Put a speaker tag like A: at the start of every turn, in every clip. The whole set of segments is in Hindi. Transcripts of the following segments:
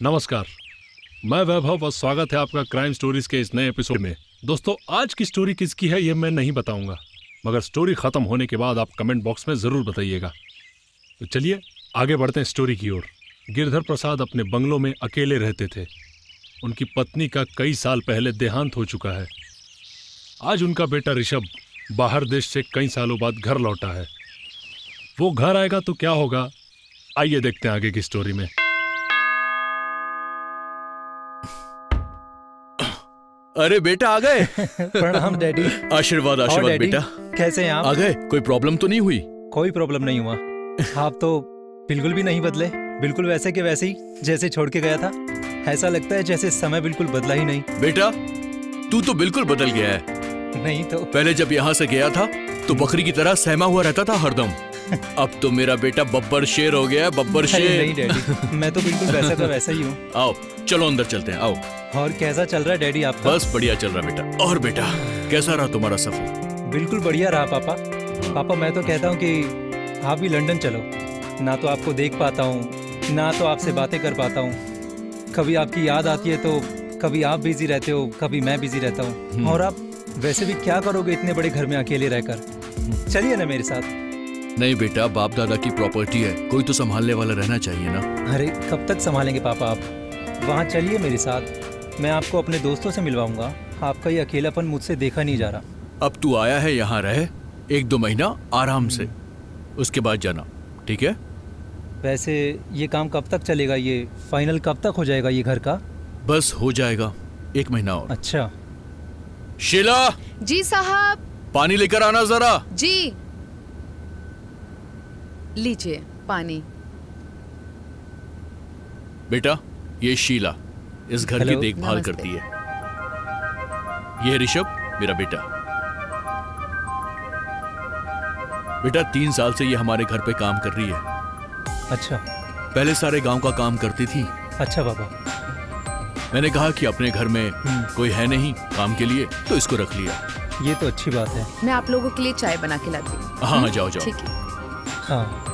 A: नमस्कार, मैं वैभव और स्वागत है आपका क्राइम स्टोरीज के इस नए एपिसोड में। दोस्तों, आज की स्टोरी किसकी है ये मैं नहीं बताऊंगा, मगर स्टोरी खत्म होने के बाद आप कमेंट बॉक्स में जरूर बताइएगा। तो चलिए आगे बढ़ते हैं स्टोरी की ओर। गिरधर प्रसाद अपने बंगलों में अकेले रहते थे। उनकी पत्नी का कई साल पहले देहांत हो चुका है। आज उनका बेटा ऋषभ बाहर देश से कई सालों बाद घर लौटा है। वो घर आएगा तो क्या होगा, आइए देखते हैं आगे की स्टोरी में।
B: अरे बेटा आ गए।
C: प्रणाम डैडी।
B: आशीर्वाद आशीर्वाद बेटा।
C: कैसे हैं आप?
B: आ गए, कोई प्रॉब्लम तो नहीं हुई?
C: कोई प्रॉब्लम नहीं हुआ। आप तो बिल्कुल भी नहीं बदले, बिल्कुल वैसे के वैसे ही जैसे छोड़ के गया था। ऐसा लगता है जैसे समय बिल्कुल बदला ही नहीं।
B: बेटा तू तो बिल्कुल बदल गया है।
C: नहीं तो
B: पहले जब यहाँ से गया था तो बकरी की तरह सहमा हुआ रहता था हरदम। अब तो मेरा बेटा बब्बर शेर हो गया है, बब्बर शेर।
C: नहीं डैडी, मैं तो बिल्कुल वैसा का वैसा ही हूँ।
B: आओ चलो अंदर चलते हैं, आओ।
C: और कैसा चल रहा है डैडी आपका?
B: बस बढ़िया चल रहा बेटा। और बेटा कैसा रहा तुम्हारा सफर?
C: बिल्कुल बढ़िया रहा पापा। पापा मैं तो कहता हूँ कि आप भी लंदन चलो। ना तो आपको देख पाता हूँ, ना तो आपसे बातें कर पाता हूँ। कभी आपकी याद आती है तो कभी आप बिजी रहते हो, कभी मैं बिजी रहता हूँ। और आप वैसे भी क्या करोगे इतने बड़े घर में अकेले रहकर? चलिए ना मेरे साथ।
B: नहीं बेटा, बाप दादा की प्रॉपर्टी है, कोई तो संभालने वाला रहना चाहिए ना।
C: अरे कब तक संभालेंगे पापा आप? वहाँ चलिए मेरे साथ, मैं आपको अपने दोस्तों से मिलवाऊंगा। आपका ये अकेलापन मुझसे देखा नहीं जा रहा।
B: अब तू आया है यहाँ रहे 1-2 महीना आराम से, उसके बाद जाना, ठीक है?
C: वैसे ये काम कब तक चलेगा? ये फाइनल कब तक हो जाएगा ये घर का?
B: बस हो जाएगा 1 महीना और।
C: अच्छा।
B: शीला
D: जी साहब।
B: पानी लेकर आना जरा।
D: जी लीजिए पानी।
B: बेटा ये शीला इस घर की देखभाल
D: नमस्ते।
B: करती है। ये ऋषभ मेरा बेटा। बेटा 3 साल से ये हमारे घर पे काम कर रही है।
C: अच्छा।
B: पहले सारे गांव का काम करती थी।
C: अच्छा पापा।
B: मैंने कहा कि अपने घर में कोई है नहीं काम के लिए, तो इसको रख लिया।
C: ये तो अच्छी बात है।
D: मैं आप लोगों के लिए चाय बना के लाती हूँ।
B: हाँ जाओ जाओ।
D: ठीक है।
C: हाँ।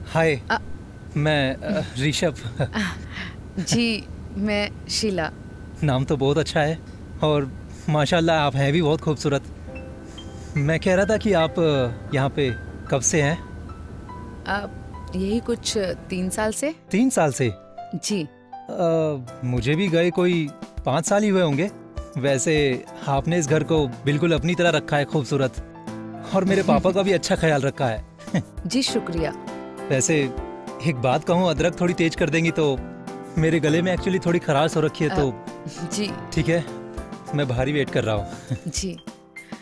C: हाय, मैं ऋषभ।
D: जी मैं शीला।
C: नाम तो बहुत अच्छा है और माशाल्लाह आप हैं भी बहुत खूबसूरत। मैं कह रहा था कि आप यहाँ पे कब से हैं?
D: यही कुछ 3 साल से।
C: 3 साल से?
D: जी।
C: मुझे भी गए कोई 5 साल ही हुए होंगे। वैसे आपने इस घर को बिल्कुल अपनी तरह रखा है, खूबसूरत। और मेरे पापा का भी अच्छा ख्याल रखा है।
D: जी शुक्रिया।
C: वैसे एक बात कहूँ, अदरक थोड़ी तेज कर देंगी तो मेरे गले में एक्चुअली थोड़ी खराश हो रखी है तो।
D: जी
C: ठीक है, मैं बाहर ही वेट कर रहा हूँ।
D: जी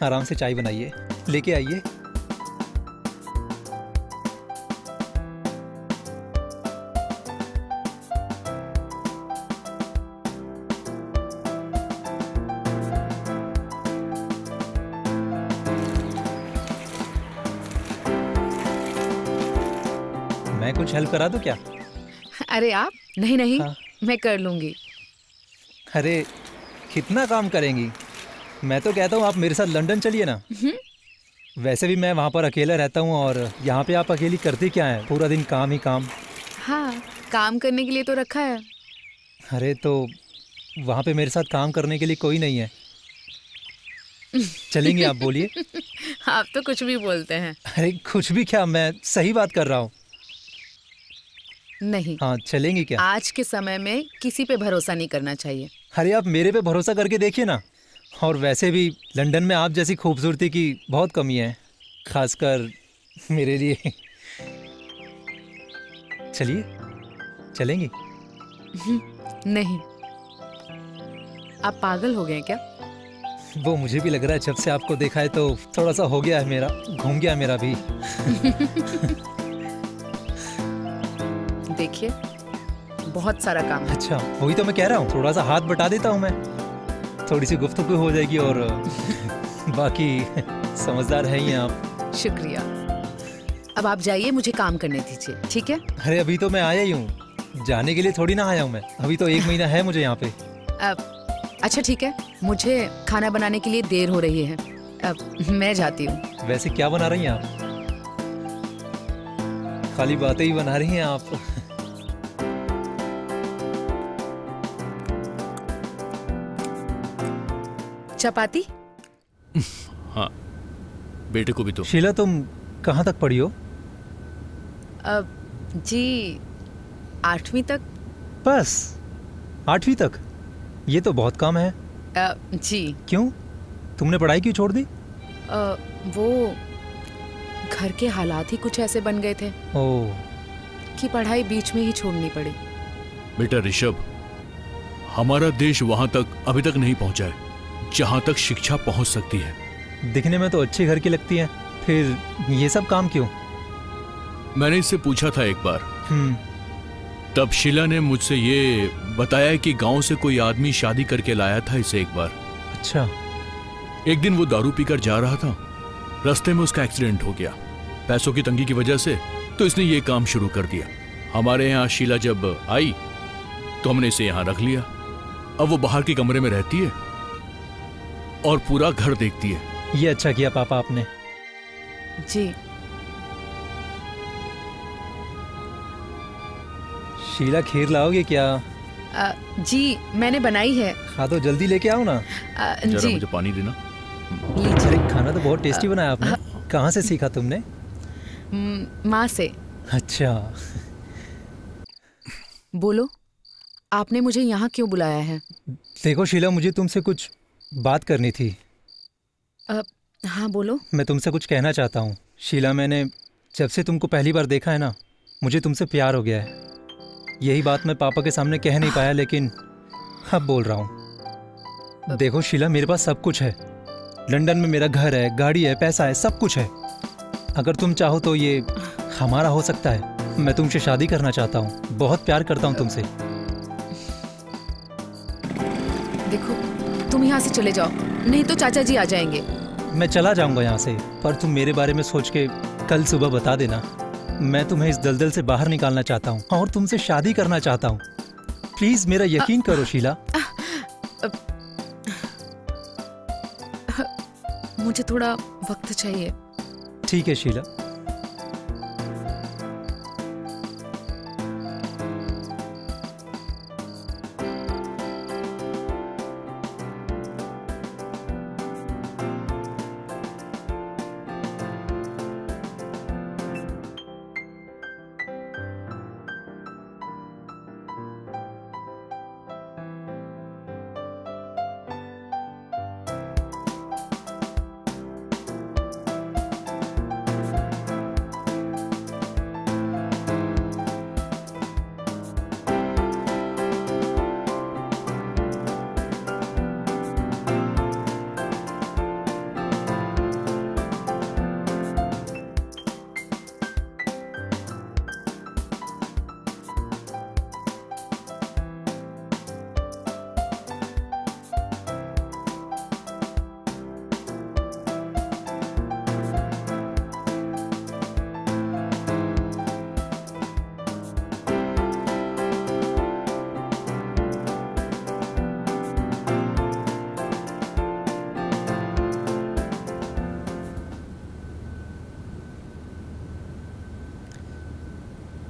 C: आराम से चाय बनाइए, लेके आइए। मैं कुछ हेल्प करा दूं क्या?
D: अरे आप? नहीं नहीं।
C: हाँ।
D: मैं कर लूंगी।
C: अरे कितना काम करेंगी? मैं तो कहता हूँ आप मेरे साथ लंदन चलिए ना। वैसे भी मैं वहाँ पर अकेला रहता हूँ और यहाँ पे आप अकेली करती क्या है? पूरा दिन काम ही काम।
D: हाँ, काम करने के लिए तो रखा है।
C: अरे तो वहाँ पे मेरे साथ काम करने के लिए कोई नहीं है। चलेंगे आप? बोलिए।
D: आप तो कुछ भी बोलते हैं।
C: अरे कुछ भी क्या, मैं सही बात कर रहा हूँ।
D: नहीं।
C: हाँ चलेंगी क्या?
D: आज के समय में किसी पे भरोसा नहीं करना चाहिए।
C: अरे आप मेरे पे भरोसा करके देखिए ना। और वैसे भी लंदन में आप जैसी खूबसूरती की बहुत कमी है, खासकर मेरे लिए। चलिए, चलेंगी?
D: नहीं। आप पागल हो गए क्या?
C: वो मुझे भी लग रहा है, जब से आपको देखा है तो थोड़ा सा हो गया है मेरा, घूम गया मेरा भी।
D: देखिए बहुत सारा काम है।
C: अच्छा वही तो मैं कह रहा हूँ, थोड़ा सा हाथ बटा देता हूँ मैं। थोड़ी सी गुफ्तगू हो जाएगी और बाकी समझदार है ही आप।
D: शुक्रिया। अब आप जाइए, मुझे काम करने दीजिए, ठीक है?
C: अरे अभी तो मैं आया ही हूँ, जाने के लिए थोड़ी ना आया हूँ मैं। अभी तो 1 महीना है मुझे यहाँ पे।
D: अच्छा ठीक है, मुझे खाना बनाने के लिए देर हो रही है, अब मैं जाती हूँ।
C: वैसे क्या बना रही हैं आप? खाली बातें ही बना रही हैं आप।
D: चपाती?
B: हाँ, बेटे को भी तो।
C: शीला तुम कहाँ तक पढ़ी हो?
D: जी 8वीं तक।
C: बस 8वीं तक? ये तो बहुत कम है।
D: जी।
C: क्यों, तुमने पढ़ाई क्यों छोड़ दी?
D: वो घर के हालात ही कुछ ऐसे बन गए थे
C: ओह,
D: कि पढ़ाई बीच में ही छोड़नी पड़ी।
B: बेटा ऋषभ, हमारा देश वहां तक अभी तक नहीं पहुंचा है जहां तक शिक्षा पहुंच सकती है।
C: दिखने में तो अच्छे घर की लगती है, फिर ये सब काम क्यों?
B: मैंने इससे पूछा था एक बार, तब शीला ने मुझसे ये बताया कि गांव से कोई आदमी शादी करके लाया था इसे एक बार।
C: अच्छा।
B: एक दिन वो दारू पीकर जा रहा था, रास्ते में उसका एक्सीडेंट हो गया। पैसों की तंगी की वजह से तो इसने ये काम शुरू कर दिया। हमारे यहाँ शीला जब आई तो हमने इसे यहाँ रख लिया। अब वो बाहर के कमरे में रहती है और पूरा घर देखती है।
C: ये अच्छा किया पापा आपने।
D: जी।
C: शीला खीर लाओगे क्या?
D: जी मैंने बनाई है।
C: हाँ तो जल्दी लेके आओ ना।
B: जरा
D: जी
B: मुझे पानी देना।
C: अरे खाना तो बहुत टेस्टी बनाया आपने। कहाँ से सीखा तुमने?
D: माँ से।
C: अच्छा।
D: बोलो, आपने मुझे यहाँ क्यों बुलाया है?
C: देखो शीला, मुझे तुमसे कुछ बात करनी थी।
D: हाँ बोलो।
C: मैं तुमसे कुछ कहना चाहता हूँ। शीला, मैंने जब से तुमको पहली बार देखा है ना, मुझे तुमसे प्यार हो गया है। यही बात मैं पापा के सामने कह नहीं पाया, लेकिन अब बोल रहा हूँ। देखो शीला, मेरे पास सब कुछ है। लंदन में मेरा घर है, गाड़ी है, पैसा है, सब कुछ है। अगर तुम चाहो तो ये हमारा हो सकता है। मैं तुमसे शादी करना चाहता हूँ, बहुत प्यार करता हूँ तुमसे।
D: देखो, तुम यहाँ से चले जाओ, नहीं तो चाचा जी आ जाएंगे।
C: मैं चला जाऊंगा यहाँ से, पर तुम मेरे बारे में सोच के कल सुबह बता देना। मैं तुम्हें इस दलदल से बाहर निकालना चाहता हूँ और तुमसे शादी करना चाहता हूँ। प्लीज मेरा यकीन करो शीला।
D: मुझे थोड़ा वक्त चाहिए।
C: ठीक है शीला।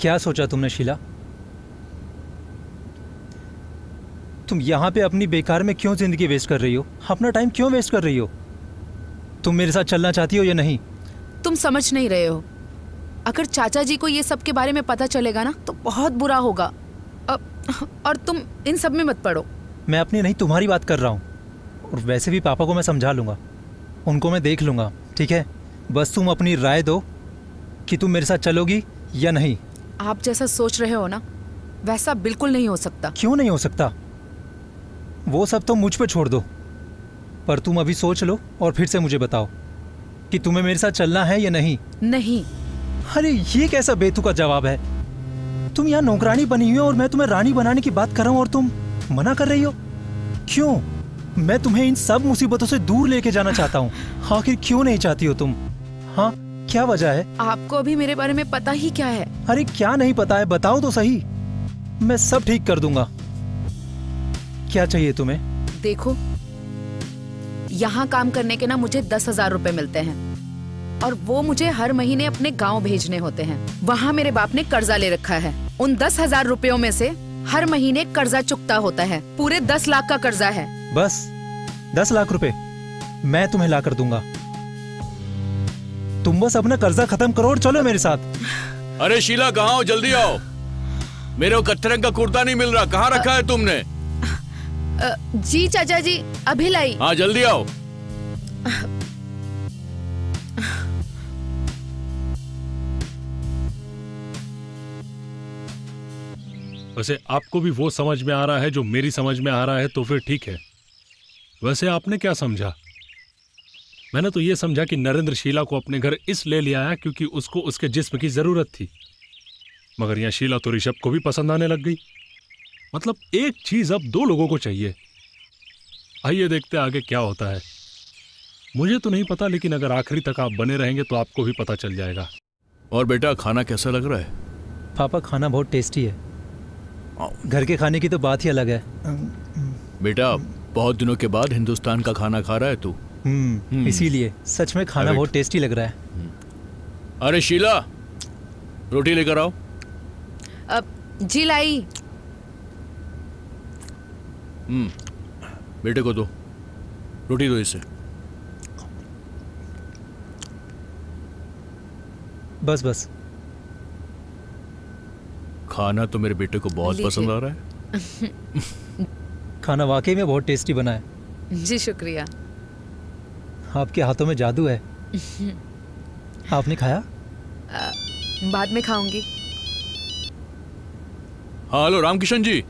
C: क्या सोचा तुमने शीला? तुम यहाँ पे अपनी बेकार में क्यों जिंदगी वेस्ट कर रही हो? अपना टाइम क्यों वेस्ट कर रही हो? तुम मेरे साथ चलना चाहती हो या नहीं?
D: तुम समझ नहीं रहे हो। अगर चाचा जी को ये सब के बारे में पता चलेगा ना तो बहुत बुरा होगा। और तुम इन सब में मत पड़ो।
C: मैं अपनी नहीं तुम्हारी बात कर रहा हूँ। और वैसे भी पापा को मैं समझा लूँगा, उनको मैं देख लूँगा, ठीक है? बस तुम अपनी राय दो कि तुम मेरे साथ चलोगी या नहीं।
D: आप जैसा सोच रहे हो ना, वैसा बिल्कुल नहीं हो सकता।
C: क्यों नहीं हो सकता? वो सब तो मुझ पे छोड़ दो, पर तुम अभी सोच लो और फिर से मुझे बताओ कि तुम्हें मेरे साथ चलना है या नहीं।
D: नहीं।
C: अरे ये कैसा बेतुका जवाब है? तुम यहाँ नौकरानी बनी हुई हो और मैं तुम्हें रानी बनाने की बात कर रहा हूँ और तुम मना कर रही हो। क्यों? मैं तुम्हें इन सब मुसीबतों से दूर लेके जाना चाहता हूँ। आखिर क्यों नहीं चाहती हो तुम? हाँ, क्या वजह है?
D: आपको अभी मेरे बारे में पता ही क्या है?
C: अरे क्या नहीं पता है, बताओ तो सही। मैं सब ठीक कर दूंगा। क्या चाहिए तुम्हें?
D: देखो, यहाँ काम करने के ना मुझे 10,000 रुपए मिलते हैं और वो मुझे हर महीने अपने गांव भेजने होते हैं। वहाँ मेरे बाप ने कर्जा ले रखा है। उन 10,000 रुपयों में से हर महीने कर्जा चुकता होता है। पूरे 10 लाख का कर्जा है।
C: बस 10 लाख रुपए मैं तुम्हें ला कर दूंगा। तुम बस अपना कर्जा खत्म करो और चलो मेरे साथ।
B: अरे शीला, कहाँ हो? जल्दी आओ। मेरे को कत्थे रंग का कुर्ता नहीं मिल रहा, कहाँ रखा है तुमने?
D: जी चाचा जी, अभी लाई।
B: हाँ, जल्दी आओ।
A: वैसे आपको भी वो समझ में आ रहा है जो मेरी समझ में आ रहा है, तो फिर ठीक है। वैसे आपने क्या समझा? मैंने तो ये समझा कि नरेंद्र शीला को अपने घर इसलिए ले आया क्योंकि उसको उसके जिस्म की जरूरत थी। मगर यहाँ शीला तो ऋषभ को भी पसंद आने लग गई। मतलब एक चीज अब 2 लोगों को चाहिए। आइए देखते आगे क्या होता है। मुझे तो नहीं पता, लेकिन अगर आखिरी तक आप बने रहेंगे तो आपको भी पता चल जाएगा।
B: और बेटा, खाना कैसा लग रहा है?
C: पापा, खाना बहुत टेस्टी है। घर के खाने की तो बात ही अलग है।
B: बेटा, बहुत दिनों के बाद हिंदुस्तान का खाना खा रहा है तू।
C: इसीलिए सच में खाना बहुत टेस्टी लग रहा है।
B: अरे शीला, रोटी लेकर आओ।
D: जी लाई।
B: बेटे को दो, रोटी दो इसे।
C: बस बस।
B: खाना तो मेरे बेटे को बहुत पसंद आ रहा है।
C: खाना वाकई में बहुत टेस्टी बना है।
D: जी शुक्रिया।
C: आपके हाथों में जादू है। आपने खाया?
D: बाद में खाऊंगी।
B: हाँ, हेलो रामकिशन जी।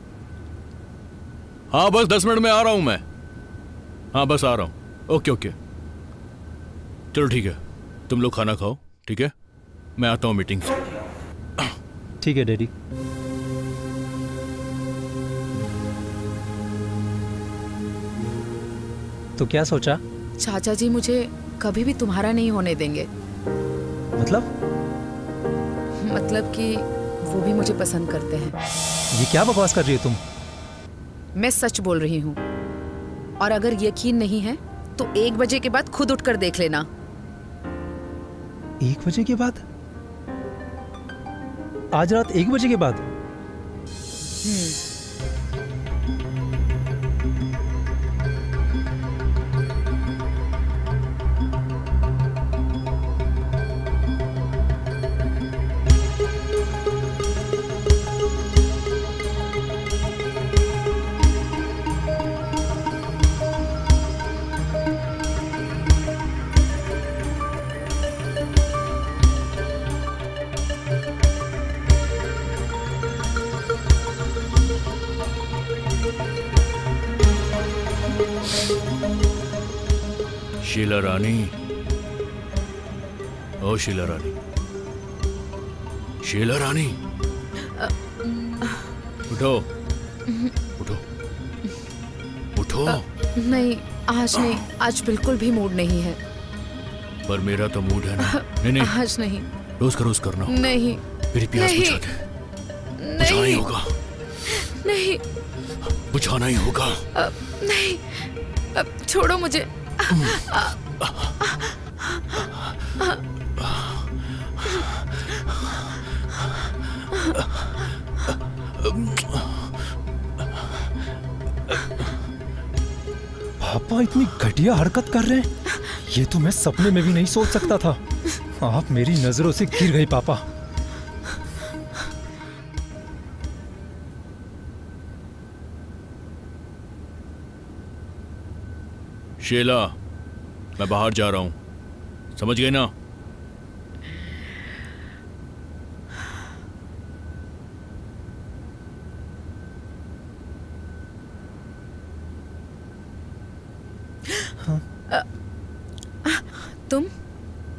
B: हाँ, बस 10 मिनट में आ रहा हूं मैं। हाँ, बस आ रहा हूं। ओके ओके, चलो ठीक है। तुम लोग खाना खाओ, ठीक है? मैं आता हूं मीटिंग से।
C: ठीक है डैडी। तो क्या सोचा?
D: चाचा जी मुझे कभी भी तुम्हारा नहीं होने देंगे। मतलब कि वो भी मुझे पसंद करते हैं।
C: ये क्या बकवास कर रही हो तुम?
D: मैं सच बोल रही हूँ। और अगर यकीन नहीं है तो 1 बजे के बाद खुद उठकर देख लेना।
C: 1 बजे के बाद? आज रात 1 बजे के बाद?
B: शीला रानी, ओ शीला रानी, शीला रानी, उठो उठो उठो।
D: नहीं, आज नहीं। आज बिल्कुल भी मूड नहीं है।
B: पर मेरा तो मूड है ना। नहीं
D: आज नहीं।
B: रोज का रोज करना।
D: नहीं,
B: मेरी प्यास बुझा दे। बुझाना ही होगा।
D: नहीं,
B: बुझाना ही होगा।
D: नहीं, अब छोड़ो मुझे।
C: पापा इतनी घटिया हरकत कर रहे हैं, ये तो मैं सपने में भी नहीं सोच सकता था। आप मेरी नजरों से गिर गए पापा।
B: शीला, मैं बाहर जा रहा हूं, समझ गए ना?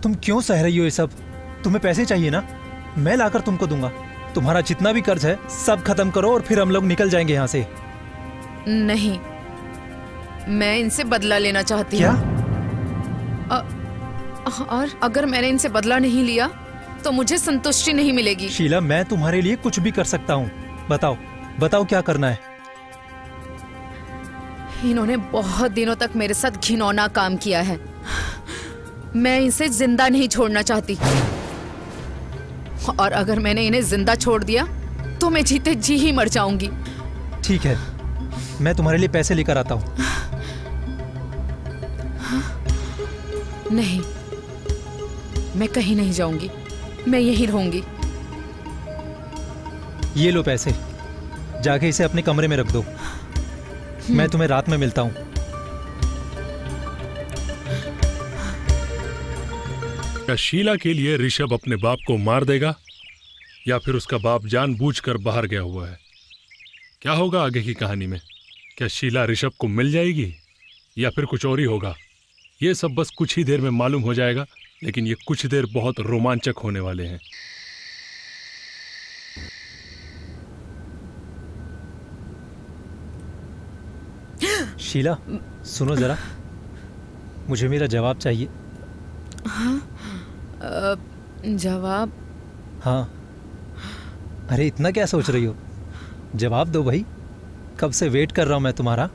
C: तुम क्यों सह रही हो ये सब? तुम्हें पैसे चाहिए ना? मैं लाकर तुमको दूंगा। तुम्हारा जितना भी कर्ज है सब खत्म करो और फिर हम लोग निकल जाएंगे यहाँ से।
D: नहीं, मैं इनसे बदला लेना चाहती
C: क्या?
D: हूँ। और अगर मैंने इनसे बदला नहीं लिया तो मुझे संतुष्टि नहीं मिलेगी।
C: शीला, मैं तुम्हारे लिए कुछ भी कर सकता हूँ। बताओ बताओ क्या करना है।
D: इन्होंने बहुत दिनों तक मेरे साथ घिनौना काम किया है। मैं इसे जिंदा नहीं छोड़ना चाहती, और अगर मैंने इन्हें जिंदा छोड़ दिया तो मैं जीते जी ही मर जाऊंगी।
C: ठीक है, मैं तुम्हारे लिए पैसे लेकर आता हूँ।
D: नहीं, मैं कहीं नहीं जाऊंगी, मैं यहीं रहूंगी।
C: ये लो पैसे, जाके इसे अपने कमरे में रख दो। मैं तुम्हें रात में मिलता हूँ।
A: क्या शीला के लिए ऋषभ अपने बाप को मार देगा, या फिर उसका बाप जानबूझकर बाहर गया हुआ है? क्या होगा आगे की कहानी में? क्या शीला ऋषभ को मिल जाएगी या फिर कुछ और ही होगा? ये सब बस कुछ ही देर में मालूम हो जाएगा, लेकिन ये कुछ देर बहुत रोमांचक होने वाले हैं।
C: शीला, सुनो जरा, मुझे मेरा जवाब चाहिए।
D: जवाब?
C: हाँ। अरे इतना क्या सोच रही हो? जवाब दो भाई, कब से वेट कर रहा हूं मैं तुम्हारा।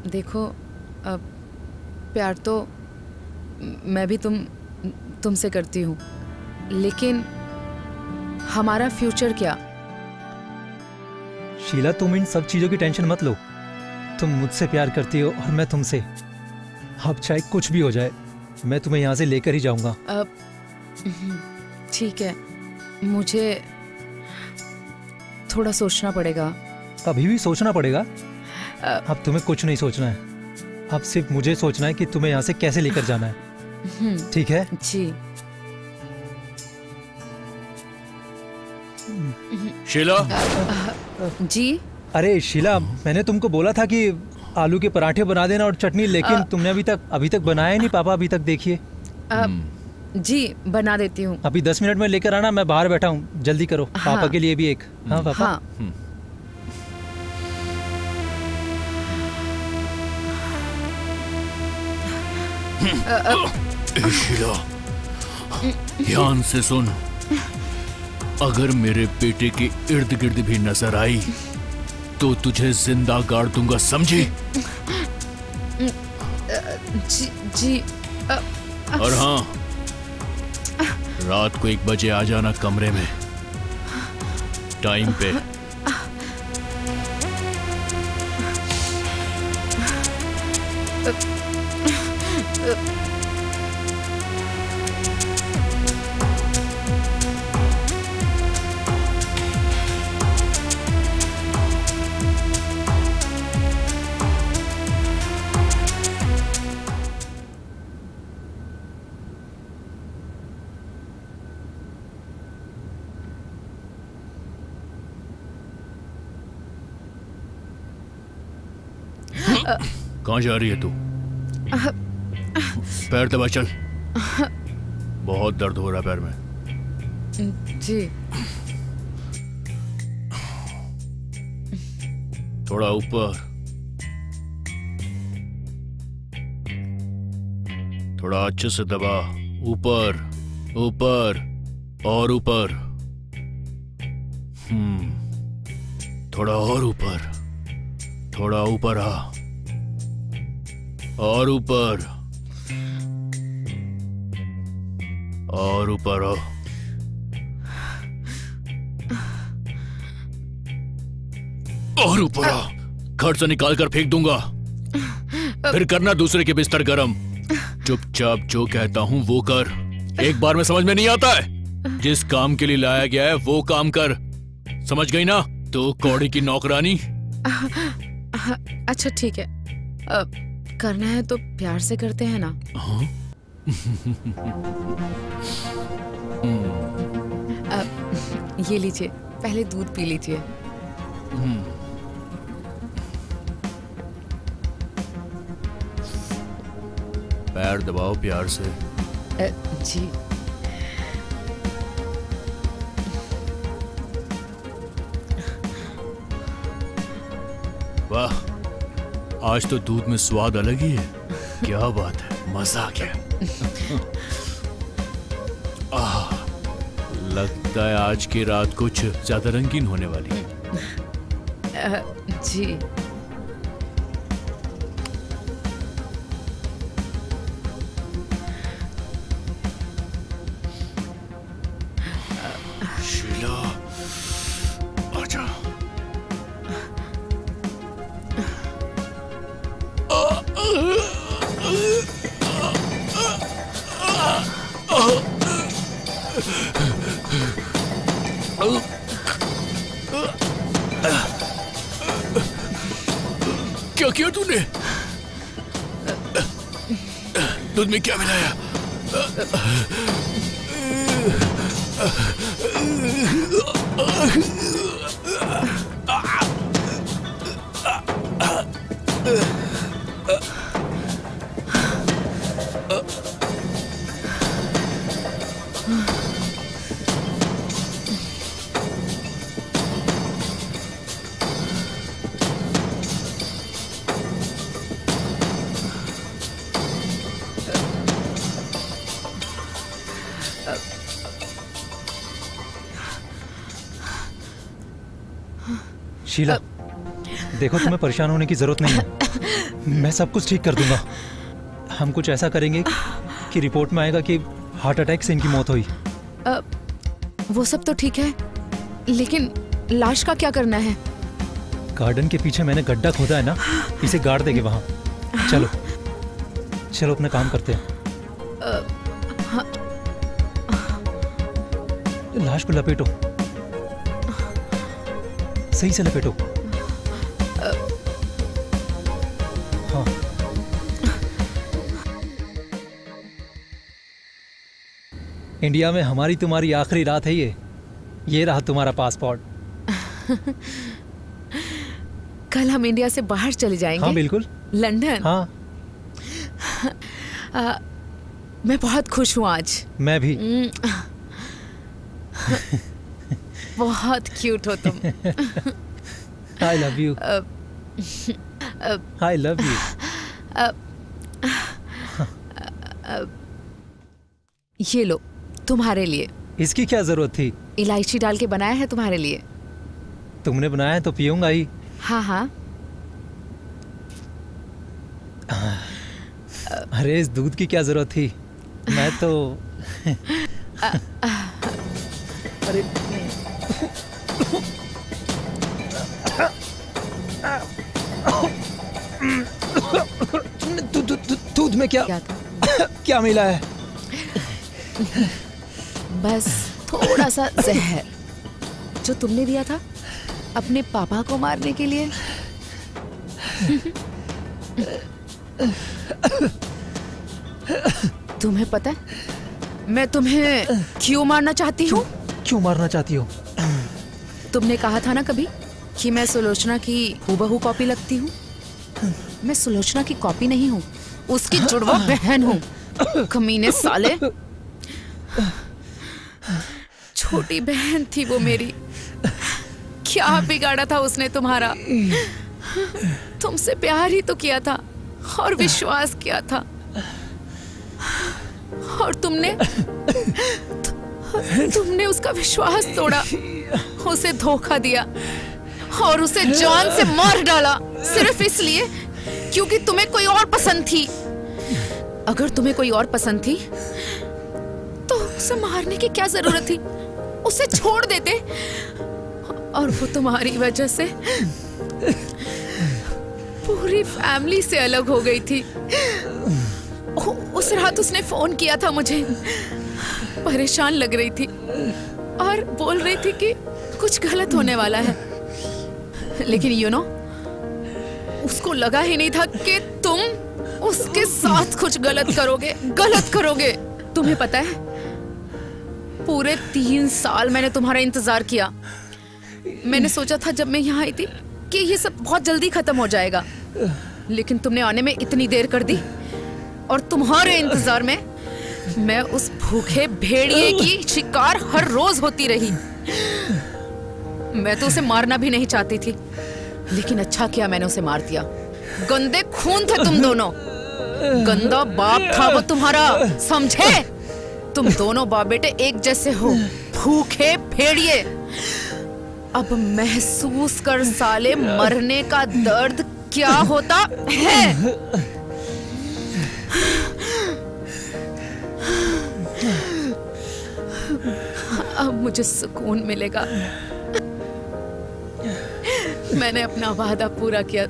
D: देखो, प्यार तो मैं भी तुमसे करती हूँ, लेकिन हमारा फ्यूचर क्या?
C: शीला, तुम इन सब चीजों की टेंशन मत लो। तुम मुझसे प्यार करती हो और मैं तुमसे। अब चाहे कुछ भी हो जाए, मैं तुम्हें यहाँ से लेकर ही जाऊंगा।
D: ठीक है, मुझे थोड़ा सोचना पड़ेगा।
C: अभी भी सोचना पड़ेगा? अब तुम्हें कुछ नहीं सोचना है, अब सिर्फ मुझे सोचना है कि तुम्हें यहाँ से कैसे लेकर जाना है। ठीक है?
D: जी।
B: शीला।
D: जी?
C: अरे शीला, मैंने तुमको बोला था कि आलू के पराठे बना देना और चटनी, लेकिन तुमने अभी तक बनाया नहीं। पापा अभी तक देखिए।
D: जी, बना देती हूँ।
C: अभी 10 मिनट में लेकर आना, मैं बाहर बैठा हूँ, जल्दी करो।
D: हाँ।
C: पापा के लिए भी एक। हाँ पापा।
D: हाँ।
B: शीला, ध्यान से सुन, अगर मेरे बेटे के इर्द गिर्द भी नजर आई तो तुझे जिंदा गाड़ दूंगा, समझी?
D: जी।
B: और हाँ, रात को 1 बजे आ जाना कमरे में, टाइम पे। कहाँ जा रही है तू? पैर दबा चल, बहुत दर्द हो रहा है पैर में।
D: जी।
B: थोड़ा ऊपर, थोड़ा अच्छे से दबा, ऊपर ऊपर और ऊपर। थोड़ा और ऊपर, थोड़ा ऊपर आ, और ऊपर और ऊपर आ। और ऊपर आ, घर से निकाल कर फेंक दूंगा, फिर करना दूसरे के बिस्तर गरम। चुपचाप जो कहता हूं वो कर, एक बार में समझ में नहीं आता है? जिस काम के लिए लाया गया है वो काम कर, समझ गई ना? तो कौड़ी की नौकरानी।
D: अच्छा ठीक है, करना है तो प्यार से करते हैं ना। ये लीजिए, पहले दूध पी लीजिए।
B: पैर दबाओ प्यार से।
D: जी।
B: वाह, आज तो दूध में स्वाद अलग ही है। क्या बात है, मजा आ गया। लगता है आज की रात कुछ ज्यादा रंगीन होने वाली है।
D: जी।
B: शीला, आजा। क्या किया तूने? दूध में क्या मिलाया?
C: शीला, देखो तुम्हें परेशान होने की जरूरत नहीं है। मैं सब कुछ ठीक कर दूंगा। हम कुछ ऐसा करेंगे कि रिपोर्ट में आएगा कि हार्ट अटैक से इनकी मौत हुई।
D: वो सब तो ठीक है, लेकिन लाश का क्या करना है?
C: गार्डन के पीछे मैंने गड्ढा खोदा है ना, इसे गाड़ देंगे वहां। चलो चलो अपना काम करते हैं। लाश को लपेटो, सही से लपेटो। हाँ। इंडिया में हमारी तुम्हारी आखिरी रात है ये रहा तुम्हारा पासपोर्ट।
D: कल हम इंडिया से बाहर चले जाएंगे।
C: हाँ बिल्कुल।
D: लंदन।
C: हाँ।
D: मैं बहुत खुश हूँ आज।
C: मैं भी।
D: बहुत क्यूट हो तुम।
C: I love you. I love you.
D: ये लो, तुम्हारे लिए।
C: इसकी क्या जरूरत थी?
D: इलायची डाल के बनाया है तुम्हारे लिए।
C: तुमने बनाया है तो पीऊंगा ही।
D: हाँ हाँ।
C: अरे इस दूध की क्या जरूरत थी? मैं तो अरे दूध में क्या
D: था?
C: क्या मिला है?
D: बस थोड़ा सा जहर जो तुमने दिया था अपने पापा को मारने के लिए। तुम्हें पता है मैं तुम्हें क्यों मारना चाहती हूँ?
C: क्यों मारना चाहती हो?
D: तुमने कहा था ना कभी कि मैं सुलोचना की हूबहू कॉपी लगती हूँ। मैं सुलोचना की कॉपी नहीं हूँ, उसकी जुड़वा बहन हूँ। कमीने साले, छोटी बहन थी वो मेरी। क्या बिगाड़ा था उसने तुम्हारा? तुमसे प्यार ही तो किया था और विश्वास किया था, और तुमने उसका विश्वास तोड़ा, उसे धोखा दिया और उसे जान से मार डाला सिर्फ इसलिए क्योंकि तुम्हें कोई और पसंद थी। अगर तुम्हें कोई और पसंद थी तो उसे मारने की क्या जरूरत थी? उसे छोड़ देते। और वो तुम्हारी वजह से पूरी फैमिली से अलग हो गई थी। उस रात उसने फोन किया था मुझे, परेशान लग रही थी और बोल रही थी कि कुछ गलत होने वाला है, लेकिन यू नो उसको लगा ही नहीं था कि तुम उसके साथ कुछ गलत करोगे। तुम्हें पता है पूरे 3 साल मैंने तुम्हारा इंतजार किया। मैंने सोचा था जब मैं यहाँ आई थी कि ये सब बहुत जल्दी खत्म हो जाएगा, लेकिन तुमने आने में इतनी देर कर दी और तुम्हारे इंतजार में मैं उस भूखे भेड़िए की शिकार हर रोज होती रही। मैं तो उसे मारना भी नहीं चाहती थी, लेकिन अच्छा किया मैंने उसे मार दिया। गंदे खून थे तुम दोनों। गंदा बाप था वो तुम्हारा, समझे? तुम दोनों बाप बेटे एक जैसे हो, भूखे भेड़िए। अब महसूस कर साले मरने का दर्द क्या होता है। अब मुझे सुकून मिलेगा। मैंने अपना वादा पूरा किया,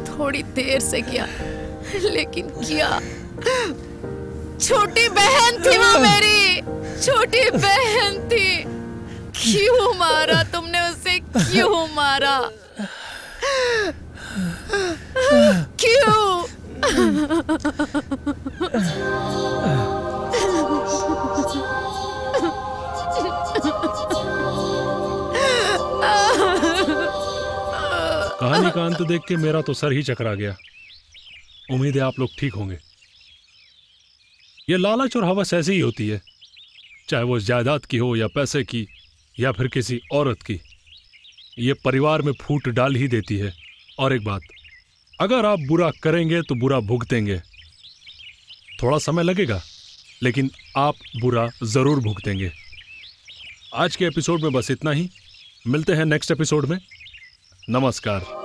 D: थोड़ी देर से किया, लेकिन किया। छोटी बहन थी वो मेरी, छोटी बहन थी। क्यों मारा तुमने उसे, क्यों मारा, क्यों?
A: कहानी का अंत देख के मेरा तो सर ही चकरा गया। उम्मीद है आप लोग ठीक होंगे। ये लालच और हवस ऐसी ही होती है, चाहे वो जायदाद की हो या पैसे की या फिर किसी औरत की। ये परिवार में फूट डाल ही देती है। और एक बात, अगर आप बुरा करेंगे तो बुरा भुगतेंगे। थोड़ा समय लगेगा, लेकिन आप बुरा जरूर भुगतेंगे। आज के एपिसोड में बस इतना ही। मिलते हैं नेक्स्ट एपिसोड में। नमस्कार।